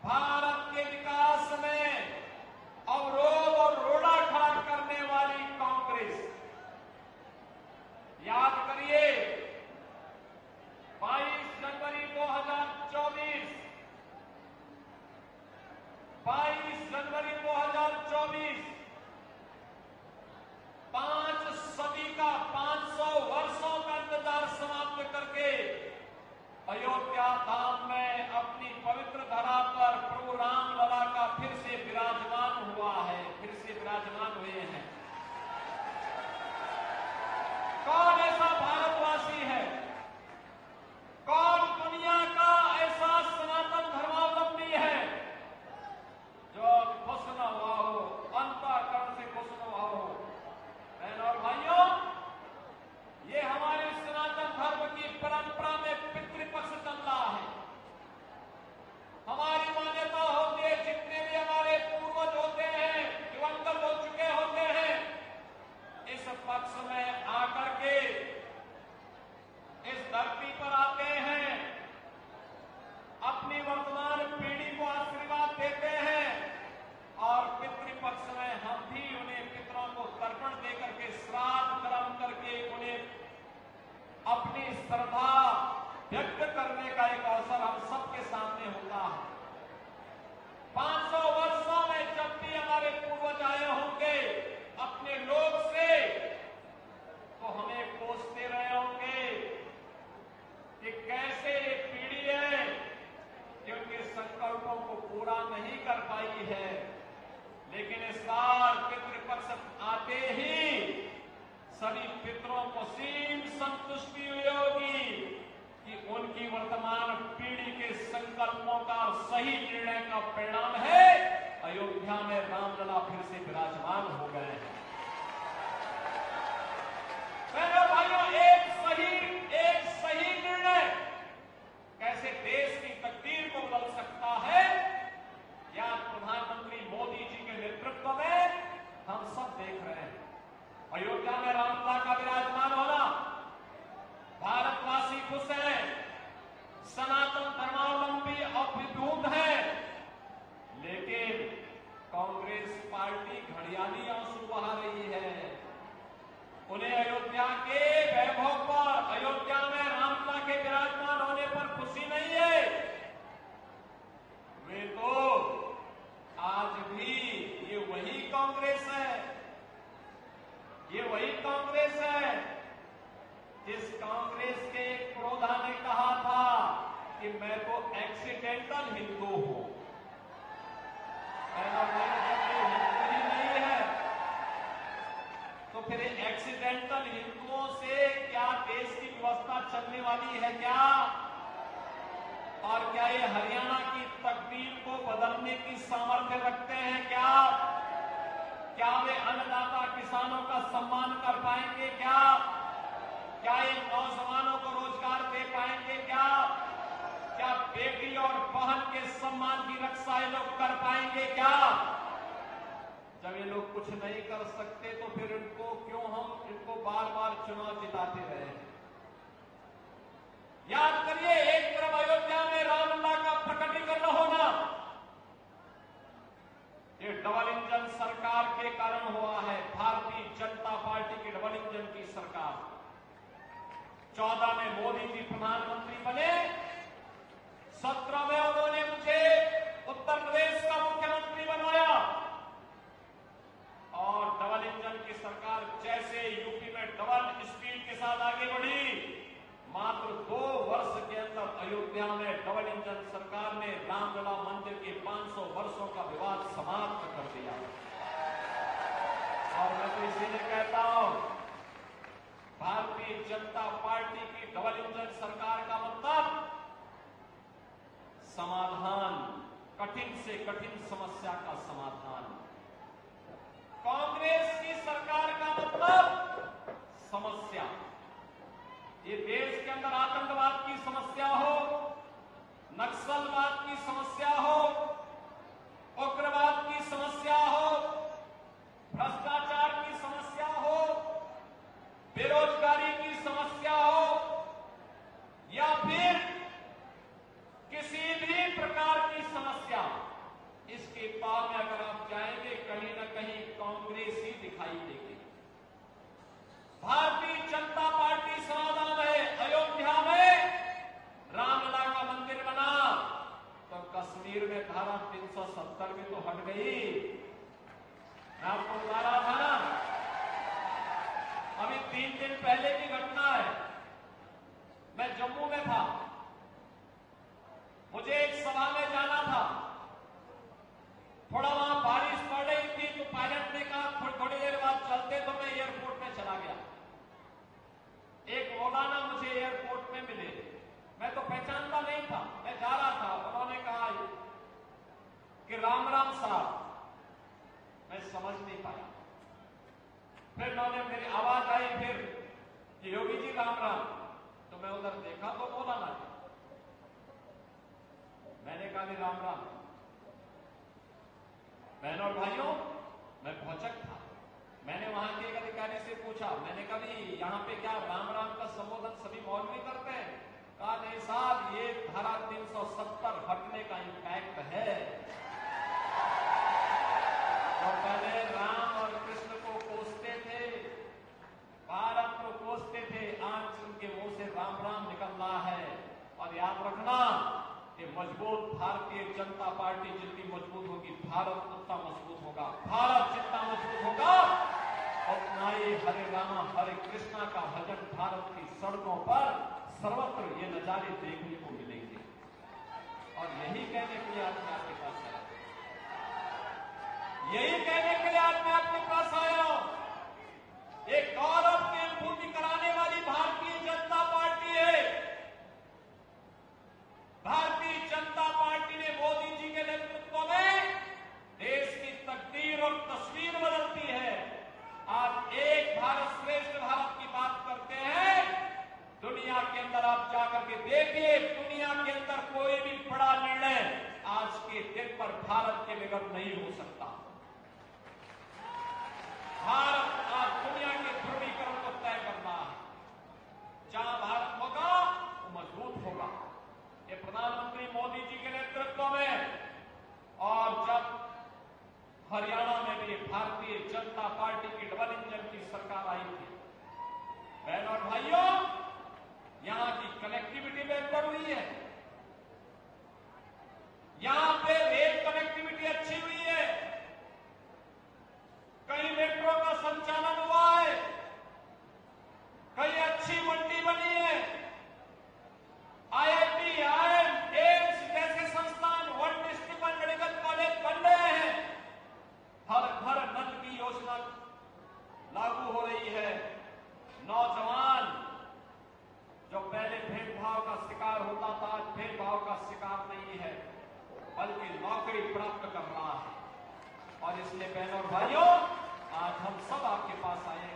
भारत के विकास में अवरोध और रोड़ा खड़ा करने वाली कांग्रेस, याद करिए 22 जनवरी 2024, 22 जनवरी 2024 5 सदी का 500 वर्षों का इंतजार समाप्त करके अयोध्या धाम में अपनी पवित्र धरा पर प्रभु राम लला का फिर से विराजमान हुआ है, फिर से विराजमान हुए हैं। कौन ऐसा भारतवासी है, कौन दुनिया का ऐसा सनातन धर्मावलंबी है जो खुश न हुआ हो, अंतःकरण से खुश न हुआ हो? बहनों और भाइयों, ये हमारे सनातन धर्म की परंपरा में पितृपक्ष चल रहा है। हमारी मान्यता होती है जितने भी हमारे पूर्वज होते हैं, दिवंगत हो चुके होते हैं, इस पक्ष में आकर के इस धरती पर आते हैं, अपनी वर्तमान पीढ़ी को आशीर्वाद देते हैं और पितृपक्ष में हम भी उन्हें पितरों को तर्पण देकर के श्राद्ध कर्म करके उन्हें अपनी श्रद्धा व्यक्त करने का एक अवसर हम सबके सामने होता है। 500 वर्षों में जब भी हमारे पूर्वज आए होंगे अपने लोग से, तो हमें कोसते रहे होंगे कि कैसे एक पीढ़ी है कि उनके संकल्पों को पूरा नहीं कर पाई है। लेकिन इस बार पितृपक्ष आते ही सभी पितरों को सीम संतुष्टि हुई होगी कि उनकी वर्तमान पीढ़ी के संकल्पों का सही निर्णय का परिणाम है अयोध्या में रामलला फिर से विराजमान हो गए हैं। बहनों भाइयों, एक सही निर्णय कैसे देश की तकदीर को बदल सकता है, या प्रधानमंत्री मोदी जी के नेतृत्व में हम सब देख रहे हैं। अयोध्या में रामलला का विराजमान होना, भारतवासी खुश हैं, सनातन धर्मावलंबी अभ्युत हैं, लेकिन कांग्रेस पार्टी घड़ियाली आंसू बहा रही है। उन्हें अयोध्या के वैभव पर, अयोध्या में रामलला के विराजमान होने पर खुशी नहीं है। वे तो आज भी ये वही कांग्रेस है, ये वही कांग्रेस है जिस कांग्रेस के एक प्रौढ़ा ने कहा था कि मैं तो एक्सीडेंटल हिंदू हूं। हिंदू ही नहीं है तो फिर एक्सीडेंटल हिंदुओं से क्या देश की व्यवस्था चलने वाली है क्या? और क्या ये हरियाणा की तकदीर को बदलने की सामर्थ्य रखते हैं क्या? क्या वे अन्नदाता किसानों का सम्मान कर पाएंगे क्या? क्या इन नौजवानों को रोजगार दे पाएंगे क्या? क्या बेटी और बहन के सम्मान की रक्षा ये लोग कर पाएंगे क्या? जब ये लोग कुछ नहीं कर सकते तो फिर हम इनको बार बार चुनाव जिताते रहे। याद करिए, एक तरफ अयोध्या में रामलला का प्रकटीकरण होना, ये डबल इंजन सरकार के कारण हुआ है। भारतीय जनता पार्टी की डबल इंजन की सरकार। 14 में मोदी जी प्रधानमंत्री बने, 17 में उन्होंने मुझे उत्तर प्रदेश का मुख्यमंत्री बनवाया और डबल इंजन की सरकार जैसे यूपी में डबल स्पीड के साथ आगे बढ़ी, मात्र 2 वर्ष के अंदर अयोध्या में डबल इंजन सरकार ने रामलला मंदिर के 500 वर्षों का विवाद समाप्त कर दिया। और मैं तो इसीलिए कहता हूं, भारतीय जनता पार्टी की डबल इंजन सरकार का मतलब समाधान, कठिन से कठिन समस्या का समाधान। कांग्रेस की सरकार का मतलब समस्या। ये देश के अंदर आतंकवाद की समस्या हो, नक्सलवाद की समस्या हो, उग्रवाद की समस्या हो, भ्रष्टाचार की समस्या हो, बेरोजगारी की समस्या हो, या फिर किसी भी प्रकार की समस्या धारा 370 भी तो हट गई। मैं आपको बता रहा था ना, अभी 3 दिन पहले की घटना है। मैं जम्मू में था, मुझे एक सभा में जाना था। थोड़ा वहां बारिश पड़ रही थी तो पायलट ने कहा थोड़ी देर बाद चलते, तो मैं एयरपोर्ट में चला गया। एक मौलाना मुझे एयरपोर्ट में मिले, मैं तो पहचानता नहीं था, मैं जा रहा था। उन्होंने कहा कि राम राम साहब, मैं समझ नहीं पाया। फिर उन्होंने, मेरी आवाज आई फिर कि योगी जी राम राम, तो मैं उधर देखा तो मौलाना जी। मैंने कहा भी राम राम। बहनों और भाइयों, मैं भौचक था। मैंने वहां के एक अधिकारी से पूछा, मैंने कहा भी यहाँ पे क्या राम राम का संबोधन सभी मौलवी करते हैं? कहा नहीं साहब, ये धारा 370 हटने का इम्पैक्ट है। तो पहले राम और कृष्ण को कोसते थे, भारत को कोसते थे, आज उनके मुंह से राम राम निकल रहा है। और याद रखना कि मजबूत भारतीय जनता पार्टी जितनी मजबूत होगी, भारत उतना मजबूत होगा। भारत जितना मजबूत होगा, उतना ही हरे रामा हरे कृष्णा का भजन भारत की सड़कों पर सर्वत्र ये नजारे देखने को मिलेंगे। और यही कहने के लिए आज मैं आपके पास आया, यही कहने के लिए आज मैं आपके पास आया हूं। एक गौरव की अनुभूति कराने वाली भारतीय जनता पार्टी है। भारतीय जनता पार्टी ने मोदी जी के नेतृत्व में देश की तकदीर और तस्वीर बदलती है। आप एक भारत श्रेष्ठ भारत की बात करते हैं, दुनिया के अंदर आप जाकर के देखिए, दुनिया के अंदर कोई भी बड़ा निर्णय आज के दिन पर भारत के बगैर नहीं हो सकता। भारत आज दुनिया के ध्रुवीकरण को तय करना है। जहां भारत होगा वो मजबूत होगा। ये प्रधानमंत्री मोदी जी के नेतृत्व में, और जब हरियाणा में भी भारतीय जनता पार्टी की डबल इंजन की सरकार आई थी, बहनों और भाइयों, यहां की कनेक्टिविटी बेहतर हुई है। यहां पे रेल कनेक्टिविटी अच्छी हुई है, कहीं मेट्रो का संचालन हुआ है, कहीं अच्छी मंडी बनी है, IIT, IIM, एम्स जैसे संस्थान, वन डिस्ट्रिक्ट मेडिकल कॉलेज बन रहे हैं। हर घर नल की योजना लागू हो रही है। नौजवान जो पहले भेदभाव का शिकार होता था, आज भेदभाव का शिकार नहीं है, बल्कि नौकरी प्राप्त कर रहा है। और इसलिए बहनों और भाइयों, आज हम सब आपके पास आए हैं